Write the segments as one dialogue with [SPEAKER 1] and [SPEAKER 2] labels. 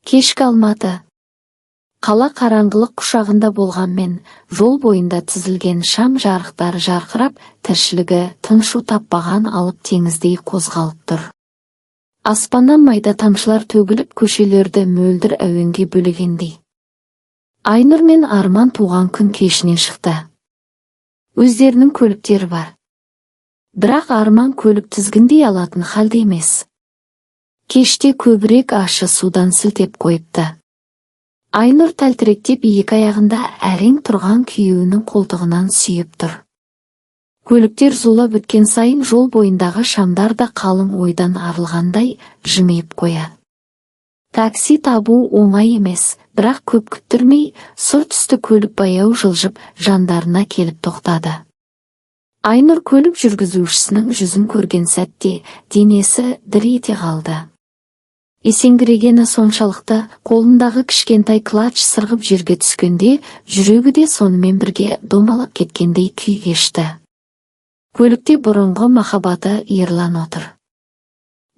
[SPEAKER 1] Кешкі Алматы. Қала қараңғылық құшағында болғанмен, жол бойында тізілген шам жарықтары жарқырап, тіршілігі тынышу таппаған алып теңіздей қозғалып тұр. Аспаннан майда тамшылар төгіліп, көшелерді мөлдір әуенге бөлегендей. Айнұр мен Арман туған күн кешінен шықты. Өздерінің көліктері бар. Бірақ Арман көлік тізгіндей алатын халде емес. Кеште көбірек ащы судан сілтеп қойыпты. Айнұр тәлтіректеп екі аяғында әрең тұрған күйеуінің қолтығынан сүйіп тұр. Көліктер зулап өткен сайын жол бойындағы шамдар да қалың ойдан арылғандай жымиып қояды. Такси табу оңай емес, бірақ көп күттірмей, сұр түсті көлік баяу жылжып жандарына келіп тоқтады. Айнұр көлік жүргізушісінің жүзін көрген сәтте денесі дір ете қалды. Есеңгірегені соншалықты, қолындағы кішкентай клатч сырғып жерге түскенде, жүрегі де сонымен бірге домалап кеткендей күй кешті. Көлікте бұрынғы махаббаты Ерлан отыр.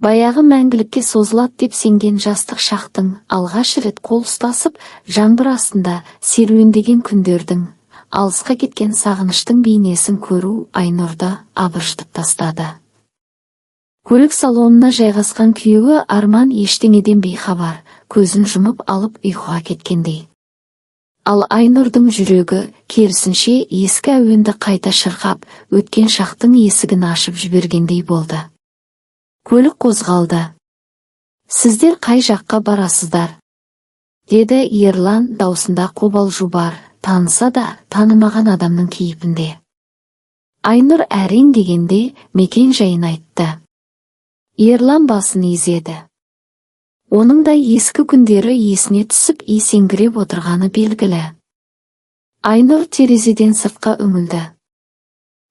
[SPEAKER 1] Баяғы мәңгілікке созылады деп сенген жастық шақтың алғаш рет қол ұстасып, жаңбыр астында серуендеген күндердің, алысқа кеткен сағыныштың бейнесін көру Айнұрды абыржытып тастады. Көлік салонына жайғасқан күйеуі Арман ештеңеден бейхабар, көзін жұмып алып ұйқыға кеткендей. Ал Айнұрдың жүрегі керісінше ескі әуенді қайта шырқап, өткен шақтың есігін ашып жібергендей болды. Көлік қозғалды. «Сіздер қай жаққа барасыздар?» деді Ерлан даусында қобалжу бар, таныса да танымаған адамның кейпінде. Айнұр әрең дегенде мекен жайын айтты. Ерлан басын изеді. Оның да ескі күндері есіне түсіп есеңгіреп отырғаны белгілі. Айнұр терезеден сыртқа үңілді.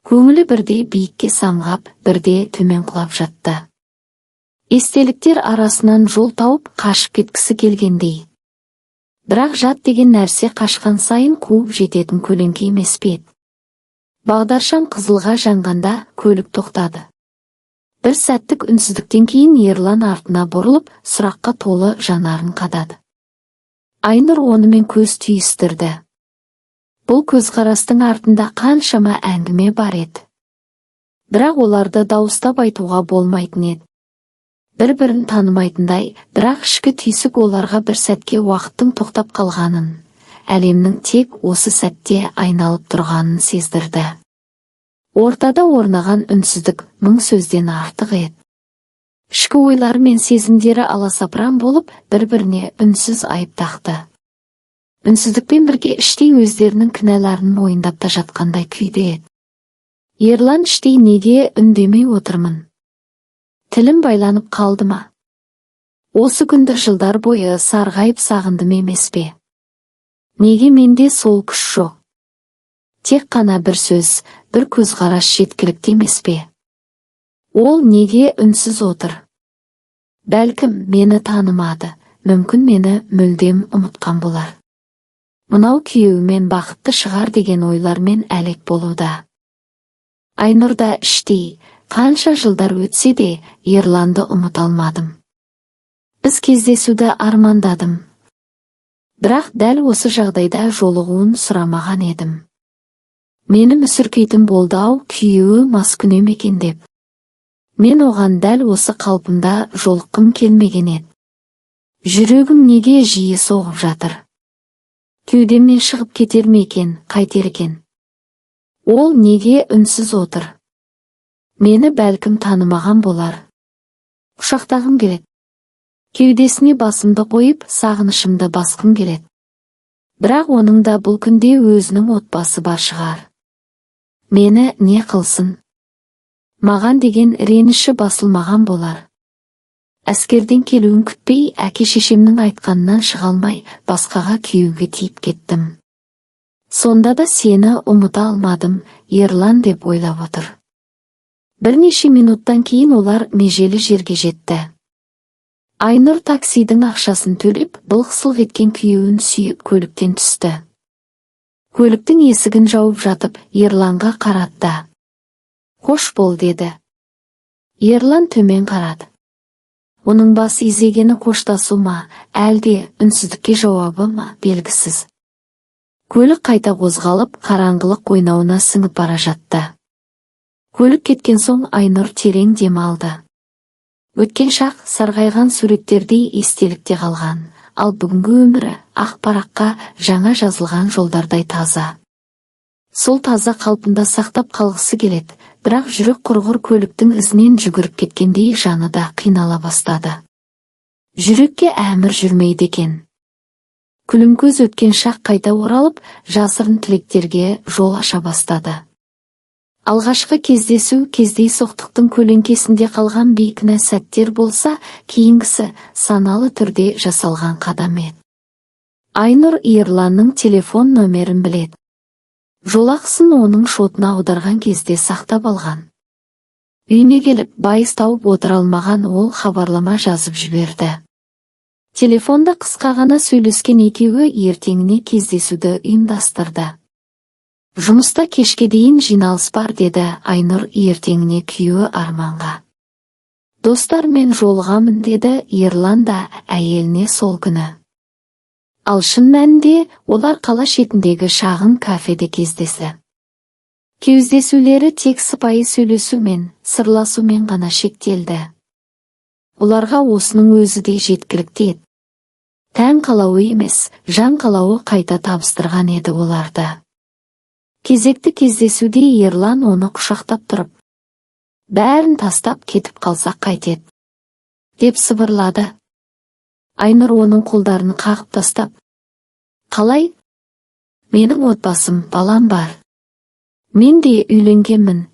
[SPEAKER 1] Көңілі бірде биікке самғап, бірде төмен құлап жатты. Естеліктер арасынан жол тауып қашып кеткісі келгендей. Бірақ жат деген нәрсе қашқан сайын қуып жететін көлеңке емес пе еді. Бағдаршам қызылға жанғанда көлік тоқтады. Бір сәттік үнсіздіктен кейін Ерлан артына бұрылып, сұраққа толы жанарын қадады. Айнұр онымен көз түйістірді. Бұл көзқарастың артында қаншама әңгіме бар еді. Бірақ оларды дауыстап айтуға болмайтын еді. Бір-бірін танымайтындай, бірақ ішкі түйсік оларға бір сәтке уақыттың тоқтап қалғанын, әлемнің тек осы сәтте айналып тұрғанын сездірді. Ортада орнаған үнсіздік мың сөзден артық еді. Ішкі ойлары мен сезімдері аласапыран болып, бір-біріне үнсіз айып тақты. Үнсіздікпен бірге іштей өздерінің кінәларын мойындап та жатқандай күйде еді. Ерлан іштей неге үндемей отырмын? Тілім байланып қалды ма? Осы күнді жылдар бойы сарғайып сағындым емес пе? Неге менде сол күш жоқ? Тек қана бір сөз, бір көзқарас жеткілікті емес пе? Ол неге үнсіз отыр? Бәлкім мені танымады, мүмкін мені мүлдем ұмытқан болар. Мынау күйеуімен бақытты шығар деген ойлармен әлек болуда. Айнұрда іштей, қанша жылдар өтсе де, Ерланды ұмыта алмадым. Біз кездесуді армандадым. Бірақ дәл осы жағдайда жолығуын сұрамаған едім. Мені мүсіркейтін болды-ау, күйеуі маскүнем екен деп. Мен оған дәл осы қалпымда жолыққым келмеген еді. Жүрегім неге жиі соғып жатыр? Кеудемнен шығып кетер ме екен, қайтер екен? Ол неге үнсіз отыр? Мені бәлкім танымаған болар. Құшақтағым келеді. Кеудесіне басымды қойып, сағынышымды басқым келеді. Бірақ оның да бұл күнде өзінің отбасы бар шығар. Мені не қылсын? Маған деген реніші басылмаған болар. Әскерден келуін күтпей, әке-шешемнің айтқанынан шыға алмай, басқаға күйеуге тиіп кеттім. Сонда да сені ұмыта алмадым, Ерлан деп ойлап отыр. Бірнеше минуттан кейін олар межелі жерге жетті. Айнұр таксидің ақшасын төлеп, былқ-сылқ еткен күйеуін сүйіп көліктен түсті. Көліктің есігін жауып жатып, Ерланға қаратты. «Қош бол» деді. Ерлан төмен қарады. Оның бас изегені қоштасу ма, әлде үнсіздікке жауабы ма белгісіз. Көлік қайта қозғалып, қараңғылық қойнауына сіңіп бара жатты. Көлік кеткен соң Айнұр терең дем алды. Өткен шақ сарғайған суреттердей естелікте қалған, ал бүгінгі өмірі ақ параққа жаңа жазылған жолдардай таза. Сол таза қалпында сақтап қалғысы келеді, бірақ жүрек құрғыр көліктің ізінен жүгіріп кеткендей жаны да қинала бастады. Жүрекке әмір жүрмейді екен. Күлімкөз өткен шақ қайта оралып, жасырын тілектерге жол аша бастады. Алғашқы кездесу кездейсоқтықтың көлеңкесінде қалған бейкүнә сәттер болса, кейінгісі саналы түрде жасалған қадам еді. Айнұр Ерланның телефон нөмерін біледі. Жолақысын оның шотына аударған кезде сақтап алған. Үйіне келіп, байыз тауып отыра алмаған ол хабарлама жазып жіберді. Телефонда қысқа ғана сөйлескен екеуі ертеңіне кездесуді ұйымдастырды. Жұмыста кешке дейін жиналыс бар, деді Айнұр ертеңіне күйеуі Арманға. Достармен жолығамын, деді Ерлан да әйеліне сол күні. Ал шын мәнінде олар қала шетіндегі шағын кафеде кездесті. Кездесулері тек сыпайы сөйлесумен, сырласумен ғана шектелді. Оларға осының өзі де жеткілікті еді. Тән қалауы емес, жан қалауы қайта табыстырған еді оларды. Кезекті кездесуде Ерлан оны құшақтап тұрып, бәрін тастап кетіп қалсақ қайтеді, деп сыбырлады. Айнұр оның қолдарын қағып тастап, қалай? Менің отбасым, балам бар. Мен де үйленгенмін.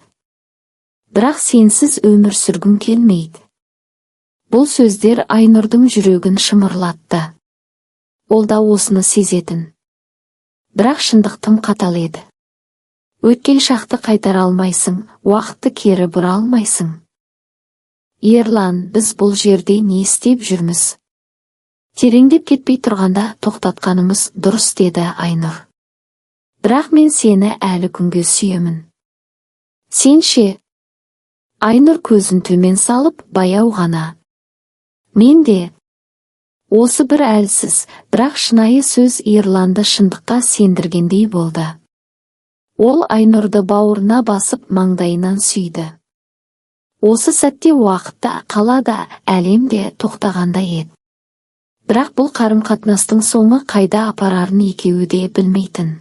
[SPEAKER 1] Бірақ сенсіз өмір сүргім келмейді. Бұл сөздер Айнұрдың жүрегін шымырлатты. Ол да осыны сезетін. Бірақ шындық тым қатал еді. Өткен шақты қайтара алмайсың, уақытты кері бұра алмайсың. Ерлан, біз бұл жерде не істеп жүрміз? Тереңдеп кетпей тұрғанда тоқтатқанымыз дұрыс, деді Айнұр. Бірақ мен сені әлі күнге сүйемін. Сен ше? Айнұр көзін төмен салып, баяу ғана. Мен де. Осы бір әлсіз, бірақ шынайы сөз Ерланды шындыққа сендіргендей болды. Ол Айнұрды бауырына басып маңдайынан сүйді. Осы сәтте уақытта, қалада, әлемде тоқтағандай еді. Бірақ бұл қарым-қатынастың соңы қайда апарарын екеуі де білмейтін.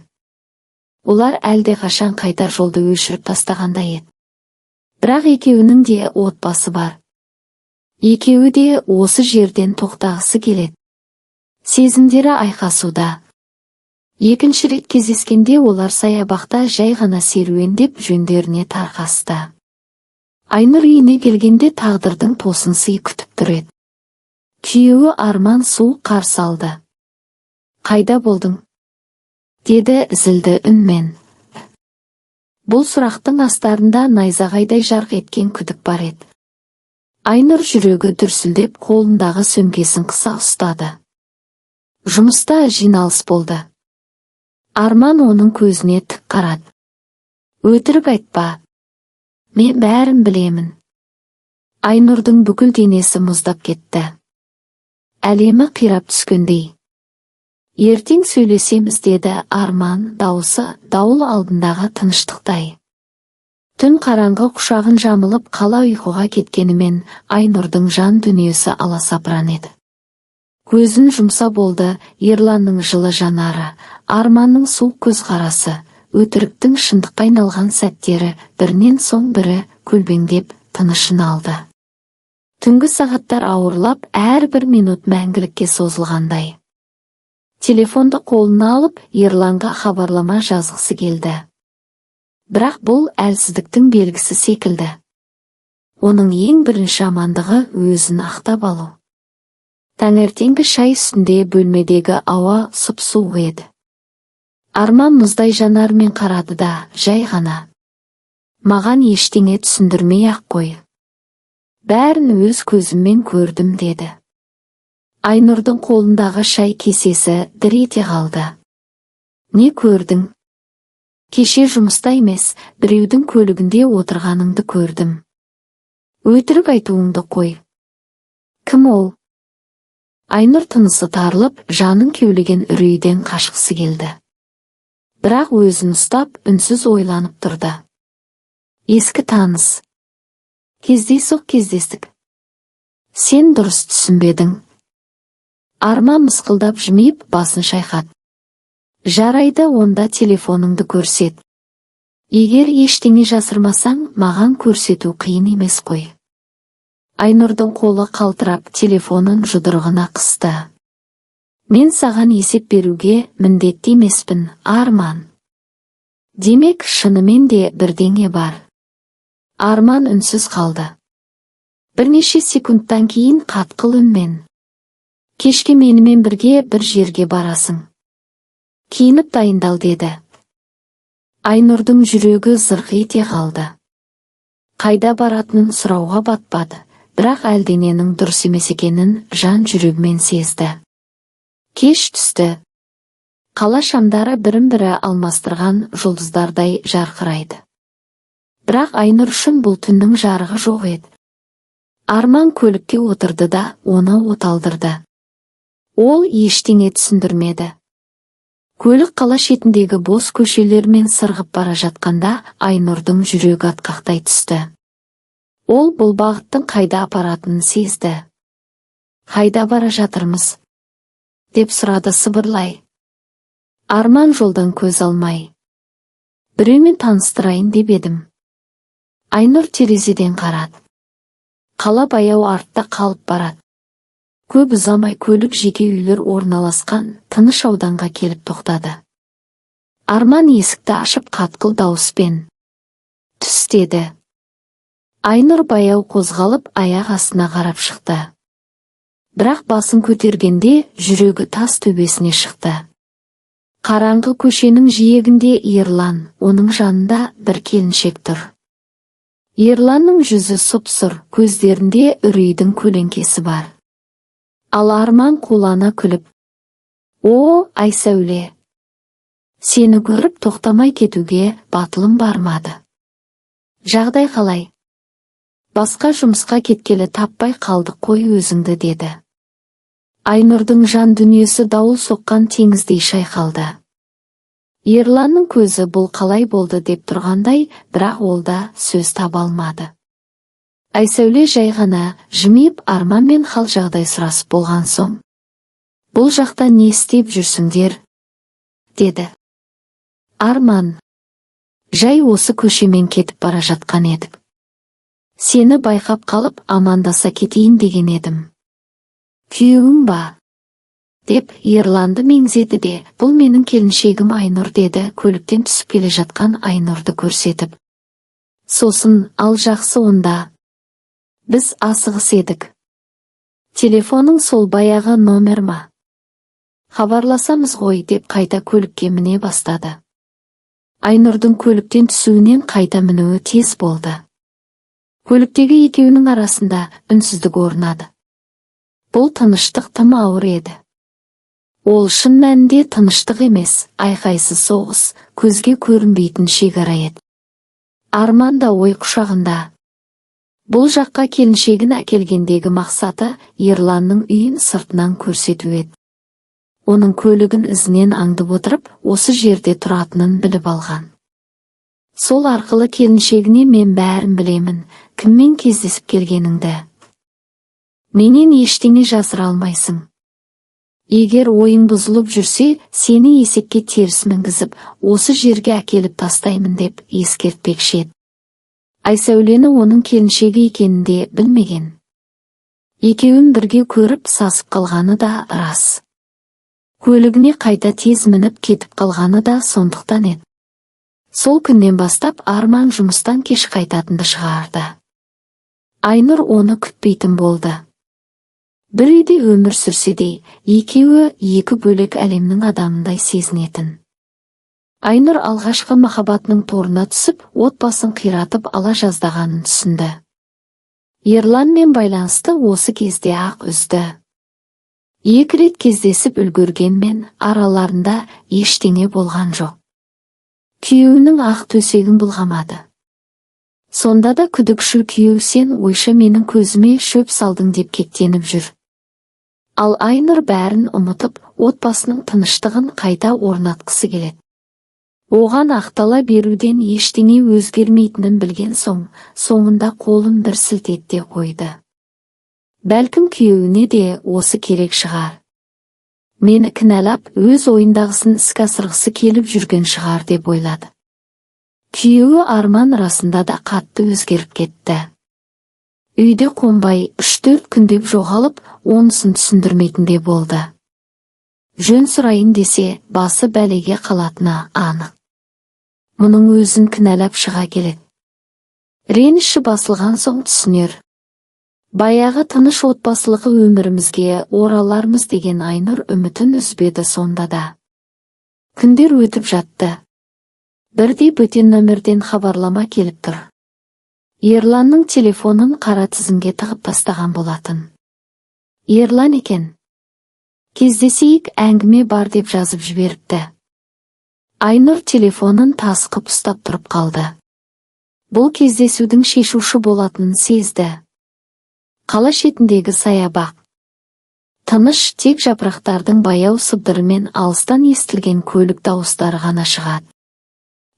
[SPEAKER 1] Олар әлде қашан қайта жолды өшіріп тастағандай еді. Бірақ екеуінің де отбасы бар. Екеуі де осы жерден тоқтағысы келеді. Сезімдері айқасуда. Екінші рет кездескенде олар саябақта жай ғана серуендеп жөндеріне тарқасты. Айнұр үйіне келгенде тағдырдың тосын сый күтіп тұр еді. Күйеуі Арман суық қарсы алды. Қайда болдың? Деді зілді үнмен. Бұл сұрақтың астарында найзағайдай жарқ еткен күдік бар еді. Айнұр жүрегі дүрсілдеп қолындағы сөмкесін қыса ұстады. Жұмыста жиналыс болды. Арман оның көзіне тік қарады. Өтірік айтпа. Мен бәрін білемін. Айнұрдың бүкіл денесі мұздап кетті. Әлемі қирап түскендей. Ертең сөйлесеміз, деді Арман дауысы дауыл алдындағы тыныштықтай. Түн қараңғы құшағын жамылып қала ұйқыға кеткенімен Айнұрдың жан дүниесі аласапыран еді. Көзін жұмса болды, Ерланның жылы жанары, Арманның суық көзқарасы, өтіріктің шындыққа айналған сәттері бірінен соң бірі көлбеңдеп тынышын алды. Түнгі сағаттар ауырлап, әрбір минут мәңгілікке созылғандай. Телефонды қолына алып, Ерланға хабарлама жазғысы келді. Бірақ бұл әлсіздіктің белгісі секілді. Оның ең бірінші амандығы өзін ақтап алу. Таңертеңгі шай үстінде бөлмедегі ауа сұп-суық еді. Арман мұздай жанармен қарады да, жай ғана. Маған ештеңе түсіндірмей-ақ қой. Бәрін өз көзіммен көрдім, деді. Айнұрдың қолындағы шай кесесі дір ете қалды. Не көрдің? Кеше жұмыста емес, біреудің көлігінде отырғаныңды көрдім. Өтірік айтуыңды қой. Кім ол? Айнұр тынысы тарылып, жанын кеулеген үрейден қашқысы келді. Бірақ өзін ұстап, үнсіз ойланып тұрды. Ескі таныс. Кездейсоқ кездестік. Сен дұрыс түсінбедің. Арман мысқылдап жымиып, басын шайқады. Жарайды, онда телефоныңды көрсет. Егер ештеңе жасырмасаң, маған көрсету қиын емес қой. Айнұрдың қолы қалтырап, телефонын жұдырығына қысты. Мен саған есеп беруге міндетті емеспін, Арман. Демек, шынымен де бірдеңе бар. Арман үнсіз қалды. Бірнеше секундтан кейін қатқыл үнмен. Кешке менімен бірге бір жерге барасың. Киініп дайындал деді. Айнұрдың жүрегі зырқ ете қалды. Қайда баратынын сұрауға батпады, бірақ әлдененің дұрыс емес екенін жан жүрегімен сезді. Кеш түсті. Қала шамдары бірін-бірі алмастырған жұлдыздардай жарқырайды. Бірақ Айнұр үшін бұл түннің жарығы жоқ еді. Арман көлікке отырды да оны оталдырды. Ол ештеңе түсіндірмеді. Көлік қала шетіндегі бос көшелермен сырғып бара жатқанда Айнұрдың жүрегі атқақтай түсті. Ол бұл бағыттың қайда апаратынын сезді. Қайда бара жатырмыз? Деп сұрады сыбырлай. Арман жолдан көз алмай. Біреумен таныстырайын деп едім. Айнұр терезеден қарады. Қала баяу артта қалып барады. Көп ұзамай көлік жеке үйлер орналасқан тыныш ауданға келіп тоқтады. Арман есікті ашып қатқыл дауыспен түс деді. Айнұр баяу қозғалып аяқ астына қарап шықты. Бірақ басын көтергенде жүрегі тас төбесіне шықты. Қараңғы көшенің жиегінде Ерлан, оның жанында бір келіншек тұр. Ерланның жүзі сұп-сұр, көздерінде үрейдің көлеңкесі бар. Ал Арман қулана күліп: «О, Айсәуле! Сені көріп тоқтамай кетуге батылым бармады. Жағдай қалай? Басқа жұмысқа кеткелі таппай қалдық қой өзіңді» деді. Айнұрдың жан дүниесі дауыл соққан теңіздей шайқалды. Ерланның көзі бұл қалай болды деп тұрғандай, бірақ ол да сөз таба алмады. Айсәуле жай ғана жымиып Арманмен хал жағдай сұрасып болған соң: «Бұл жақта не істеп жүрсіңдер?» деді. Арман: «Жай осы көшемен кетіп бара жатқан едік. Сені байқап қалып амандаса кетейін деген едім». «Күйеуің ба?» деп Ерланды меңзеді де: «Бұл менің келіншегім Айнұр» деді, көліктен түсіп келе жатқан Айнұрды көрсетіп. Сосын: «Ал жақсы, онда біз асығыс едік. Телефоның сол баяғы номер ма? Хабарласамыз ғой» деп қайта көлікке міне бастады. Айнұрдың көліктен түсуінен қайта мінуі тез болды. Көліктегі екеуінің арасында үнсіздік орнады. Бұл тыныштық тым ауыр еді. Ол шын мәнінде тыныштық емес, айқайсыз соғыс, көзге көрінбейтін шекара еді. Арман да ой құшағында. Бұл жаққа келіншегін әкелгендегі мақсаты Ерланның үйін сыртынан көрсету еді. Оның көлігін ізінен аңдып отырып, осы жерде тұратынын біліп алған. Сол арқылы келіншегіне: «Мен бәрін білемін, кіммен кездесіп келгеніңді. Менен ештеңе жасыра алмайсың. Егер ойың бұзылып жүрсе, сені есекке теріс мінгізіп, осы жерге әкеліп тастаймын» деп ескертпекші еді. Айсәулені оның келіншегі екенін де білмеген. Екеуін бірге көріп сасып қалғаны да рас. Көлігіне қайта тез мініп кетіп қалғаны да сондықтан еді. Сол күннен бастап Арман жұмыстан кеш қайтатынды шығарды. Айнұр оны күтпейтін болды. Бір үйде өмір сүрсе де, екеуі екі бөлек әлемнің адамындай сезінетін. Айнұр алғашқы махаббатының торына түсіп, отбасын қиратып ала жаздағанын түсінді. Ерланмен байланысты осы кезде ақ үзді. Екі рет кездесіп үлгергенмен араларында ештеңе болған жоқ. Күйеуінің ақ төсегін былғамады. Сонда да күдікшіл күйеу сен ойша менің көзіме шөп салдың деп кектеніп жүр. Ал Айнұр бәрін ұмытып, отбасының тыныштығын қайта орнатқысы келеді. Оған ақтала беруден ештеңе өзгермейтінін білген соң, соңында қолын бір сілтетте қойды. Бәлкім күйеуіне де осы керек шығар. Мені кінәлап, өз ойындағысын іске асырғысы келіп жүрген шығар деп ойлады. Күйеуі Арман расында да қатты өзгеріп кетті. Үйде қонбай 3-4 күндеп жоғалып, онысын түсіндірмейтінде болды. Жөн сұрайын десе, басы бәлеге қалатыны анық. Мұның өзін кінәлап шыға келеді. Реніші басылған соң түсінер. Баяғы тыныш отбасылығы өмірімізге оралармыз деген Айнұр үмітін үзбеді сонда да. Күндер өтіп жатты. Бірде бөтен нөмірден хабарлама келіп тұр. Ерланның телефонын қара тізімге тығып тастаған болатын. Ерлан екен. Кездесейік, әңгіме бар деп жазып жіберіпті. Айнұр телефонын тасқып ұстап тұрып қалды. Бұл кездесудің шешуші болатынын сезді. Қала шетіндегі саябақ. Тыныш, тек жапырақтардың баяу сыбдырымен алыстан естілген көлік дауыстары ғана шығады.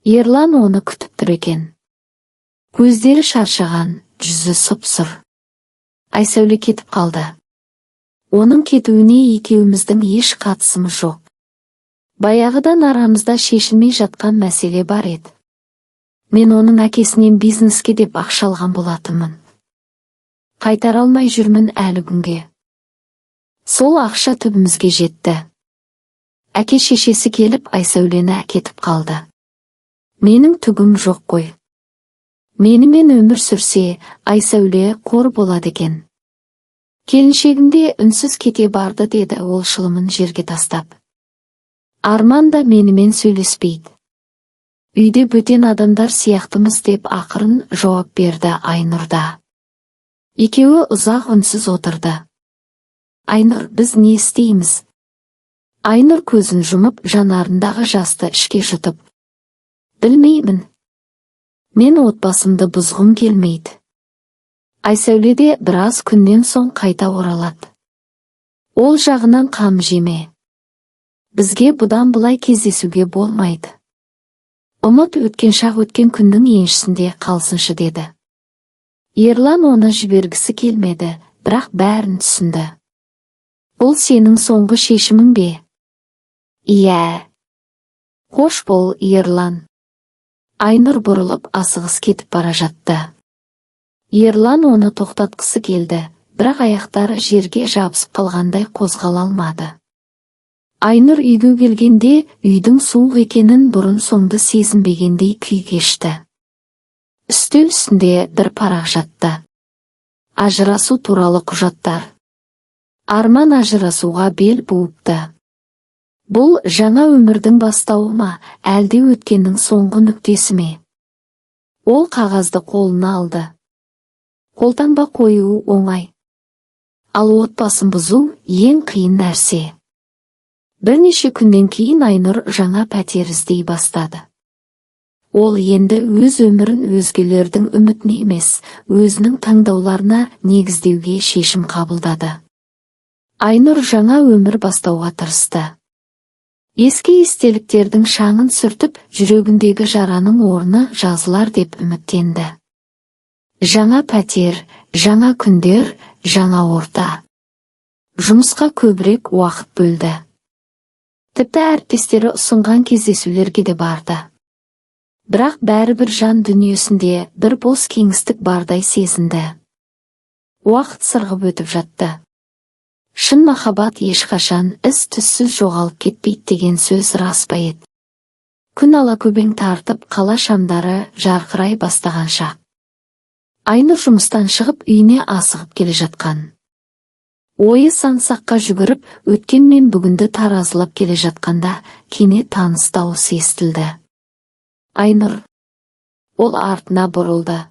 [SPEAKER 1] Ерлан оны күтіп тұр екен. Көздері шаршаған, жүзі сұп-сұр. Айсәуле кетіп қалды. Оның кетуіне екеуміздің еш қатысымыз жоқ. Баяғыдан арамызда шешілмей жатқан мәселе бар еді. Мен оның әкесінен бизнеске деп ақша алған болатынмын. Қайтара алмай жүрмін әлі күнге. Сол ақша түбімізге жетті. Әке шешесі келіп Айсәулені әкетіп қалды. Менің түгім жоқ қой. Менімен өмір сүрсе, Айсәуле қор болады екен. Келіншегімде үнсіз кете барды деді ол шылымын жерге тастап. Арман да менімен сөйлеспейді. Үйде бөтен адамдар сияқтымыз деп ақырын жауап берді Айнұрда. Екеуі ұзақ үнсіз отырды. Айнұр, біз не істейміз? Айнұр көзін жұмып, жанарындағы жасты ішке жұтып. Білмеймін. Мен отбасымды бұзғым келмейді. Айсәуле де біраз күннен соң қайта оралады. Ол жағынан қам жеме. Бізге бұдан бұлай кездесуге болмайды. Ұмыт, өткен шақ өткен күннің еншісінде қалсыншы деді. Ерлан оны жібергісі келмеді, бірақ бәрін түсінді. Бұл сенің соңғы шешімің бе? Иә. Қош бол, Ерлан. Айнұр бұрылып асығыс кетіп бара жатты. Ерлан оны тоқтатқысы келді, бірақ аяқтары жерге жабысып қалғандай қозғала алмады. Айнұр үйге келгенде үйдің суық екенін бұрын соңды сезінбегендей күй кешті. Үстел үстінде бір парақ жатты. Ажырасу туралы құжаттар. Арман ажырасуға бел буыпты. Бұл жаңа өмірдің бастауы ма, әлде өткеннің соңғы нүктесі ме? Ол қағазды қолына алды. Қолтаңба қою оңай. Ал отбасын бұзу ең қиын нәрсе. Бірнеше күннен кейін Айнұр жаңа пәтер іздей бастады. Ол енді өз өмірін өзгелердің үмітіне емес, өзінің таңдауларына негіздеуге шешім қабылдады. Айнұр жаңа өмір бастауға тырысты. Ескі естеліктердің шаңын сүртіп, жүрегіндегі жараның орны жазылар деп үміттенді. Жаңа пәтер, жаңа күндер, жаңа орта. Жұмысқа көбірек уақыт бөлді. Тіпті әріптестері ұсынған кездесулерге де барды. Бірақ бәрібір жан дүниесінде бір бос кеңістік бардай сезінді. Уақыт сырғып өтіп жатты. Шын махаббат ешқашан із-түссіз жоғалып кетпейді деген сөз рас па еді. Күн алакөбең тартып, қала шамдары жарқырай бастаған шақ. Айнұр жұмыстан шығып үйіне асығып келе жатқан. Ойы сан-саққа жүгіріп, өткен мен бүгінді таразылап келе жатқанда, кенет таныс дауыс естілді. Айнұр. Ол артына бұрылды.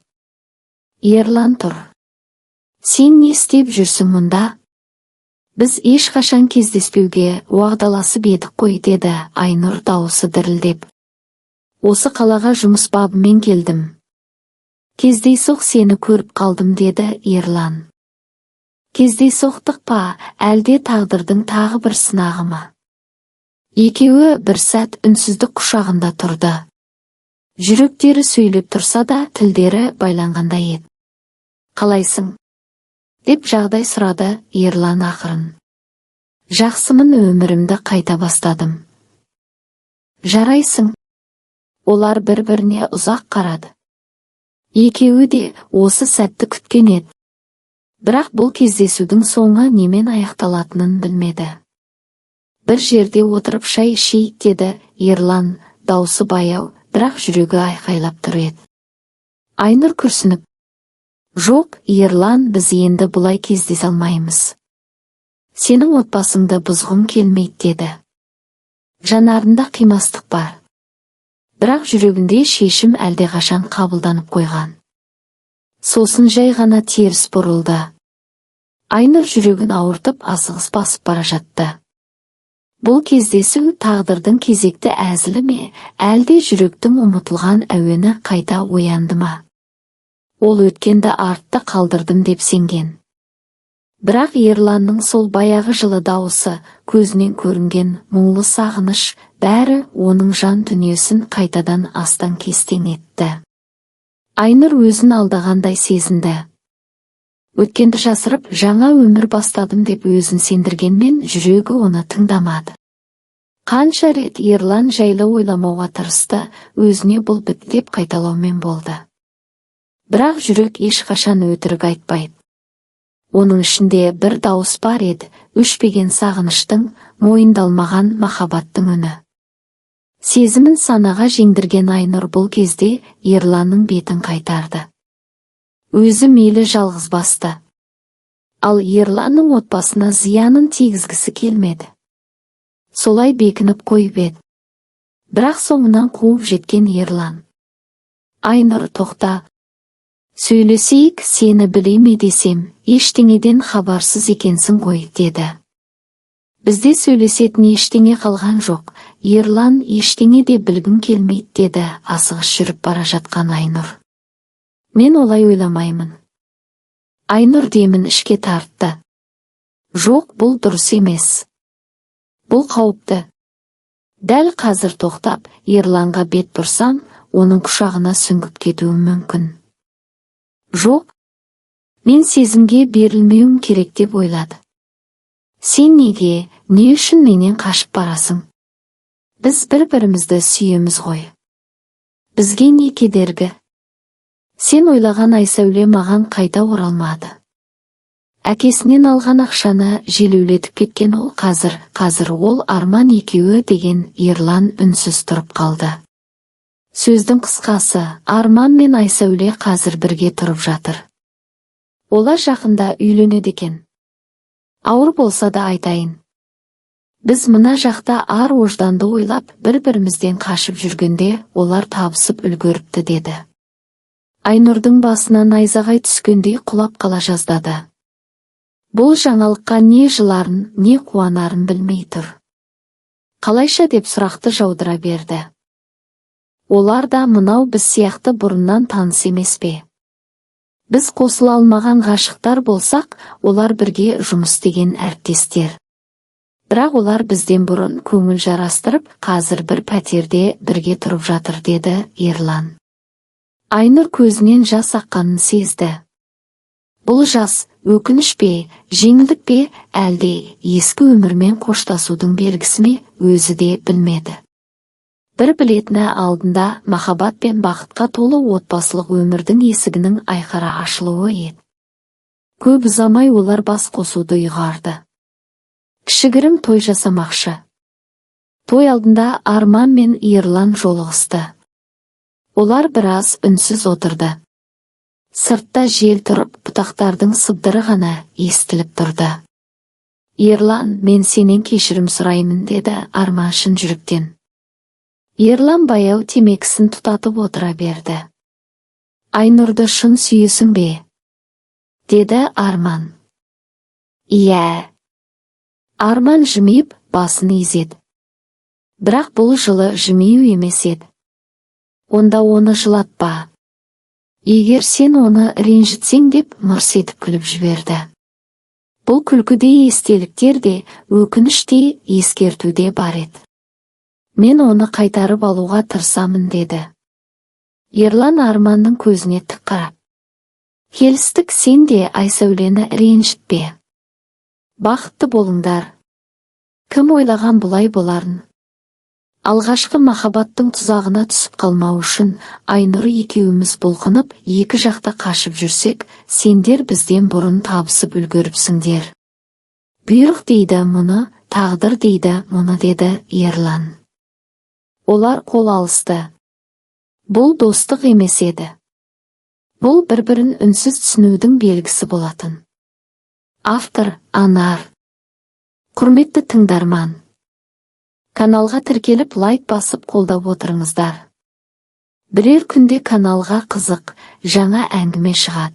[SPEAKER 1] Ерлан тұр. Сен не істеп жүрсің мұнда? Біз ешқашан кездеспеуге уағдаласып едік қой, деді Айнұр дауысы дірілдеп. Осы қалаға жұмыс бабымен келдім. Кездейсоқ сені көріп қалдым, деді Ерлан. Кездейсоқтық па, әлде тағдырдың тағы бір сынағы ма? Екеуі бір сәт үнсіздік құшағында тұрды. Жүректері сөйлеп тұрса да, тілдері байланғандай еді. Қалайсың? Деп жағдай сұрады Ерлан ақырын. Жақсымын, өмірімді қайта бастадым. Жарайсың. Олар бір-біріне ұзақ қарады. Екеуі де осы сәтті күткен еді. Бірақ бұл кездесудің соңы немен аяқталатынын білмеді. Бір жерде отырып шай ішейік, деді Ерлан, даусы баяу, бірақ жүрегі айқайлап тұр еді. Айнұр күрсініп: жоқ, Ерлан, біз енді бұлай кездесе алмаймыз. Сенің отбасыңды бұзғым келмейді, деді. Жанарында қимастық бар. Бірақ жүрегінде шешім әлдеқашан қабылданып қойған. Сосын жай ғана теріс бұрылды. Айнұр жүрегін ауыртып асығыс басып бара жатты. Бұл кездесу тағдырдың кезекті әзілі ме, әлде жүректің ұмытылған әуені қайта оянды ма? Ол өткенді артта қалдырдым деп сенген. Бірақ Ерланның сол баяғы жылы дауысы, көзінен көрінген мұңлы сағыныш, бәрі оның жан дүниесін қайтадан астан-кестен етті. Айнұр өзін алдағандай сезінді. Өткенді жасырып, жаңа өмір бастадым деп өзін сендіргенмен жүрегі оны тыңдамады. Қанша рет Ерлан жайлы ойламауға тырысты, өзіне бұл бітті деп қайталаумен болды. Бірақ жүрек ешқашан өтірік айтпайды. Оның ішінде бір дауыс бар еді, өшпеген сағыныштың, мойындалмаған махаббаттың үні. Сезімін санаға жеңдірген Айнұр бұл кезде Ерланның бетін қайтарды. Өзі мейлі жалғыз басты. Ал Ерланның отбасына зиянын тигізгісі келмеді. Солай бекініп қойып еді. Бірақ соңынан қуып жеткен Ерлан: Айнұр, тоқта. Сөйлесейік, сені біле ме десем, ештеңеден хабарсыз екенсің ғой, деді. Бізде сөйлесетін ештеңе қалған жоқ, Ерлан, ештеңе де білгім келмейді, деді асығыс жүріп бара жатқан Айнұр. Мен олай ойламаймын. Айнұр демін ішке тартты. Жоқ, бұл дұрыс емес. Бұл қауіпті. Дәл қазір тоқтап, Ерланға бет бұрсам, оның құшағына сүңгіп кетуім мүмкін. Жоқ, мен сезімге берілмеуім керек деп ойлады. Сен неге, не үшін менен қашып барасың? Біз бір-бірімізді сүйеміз ғой. Бізге не кедергі? Сен ойлаған Айсәуле маған қайта оралмады. Әкесінен алған ақшаны желеулетіп кеткен ол қазір ол Арман екеуі деген. Ерлан үнсіз тұрып қалды. Сөздің қысқасы, Арман мен Айсәуле қазір бірге тұрып жатыр. Олар жақында үйленеді екен. Ауыр болса да айтайын. Біз мына жақта ар ожданды ойлап, бір-бірімізден қашып жүргенде, олар табысып үлгеріпті, деді. Айнұрдың басына найзағай түскендей құлап қала жаздады. Бұл жаңалыққа не жыларын, не қуанарын білмей тұр. Қалайша деп сұрақты жаудыра берді. Олар да мынау біз сияқты бұрыннан таныс емес пе? Біз қосыла алмаған ғашықтар болсақ, олар бірге жұмыс істеген әріптестер. Бірақ олар бізден бұрын көңіл жарастырып, қазір бір пәтерде бірге тұрып жатыр, деді Ерлан. Айнұр көзінен жас аққанын сезді. Бұл жас, өкініш пе, жеңілдік пе, әлде ескі өмірмен қоштасудың белгісі ме, өзі де білмеді. Бір білетіні алдында махаббат пен бақытқа толы отбасылық өмірдің есігінің айқара ашылуы еді. Көп ұзамай олар бас қосуды ұйғарды. Кішігірім той жасамақшы. Той алдында Арман мен Ерлан жолығысты. Олар біраз үнсіз отырды. Сыртта жел тұрып, бұтақтардың сыбдыры ғана естіліп тұрды. Ерлан, мен сенен кешірім сұраймын, деді Арман шын жүректен. Ерлан баяу темекісін тұтатып отыра берді. Айнұрды шын сүйесің бе? Деді Арман. Иә. Арман жымиып, басын изеді. Бірақ бұл жылы жымию емес еді. Онда оны жылатпа. Егер сен оны ренжітсең деп мырс етіп күліп жіберді. Бұл күлкіде естеліктер де, өкініш те, ескерту де бар еді. Мен оны қайтарып алуға тырысамын деді. Ерлан Арманның көзіне тік қарап. Келістік, сен де Айсәулені ренжітпе. Бақытты болыңдар. Кім ойлаған бұлай боларын? Алғашқы махаббаттың тұзағына түсіп қалмау үшін Айнұр екеуміз бұлқынып, екі жақта қашып жүрсек, сендер бізден бұрын табысып үлгеріпсіңдер. Бұйрық дейді мұны, тағдыр дейді мұны, деді Ерлан. Олар қол алысты. Бұл достық емес еді. Бұл бір-бірін үнсіз түсінудің белгісі болатын. Автор Анар. Құрметті тыңдарман, каналға тіркеліп лайк басып қолдап отырыңыздар. Бірер күнде каналға қызық, жаңа әңгіме шығады.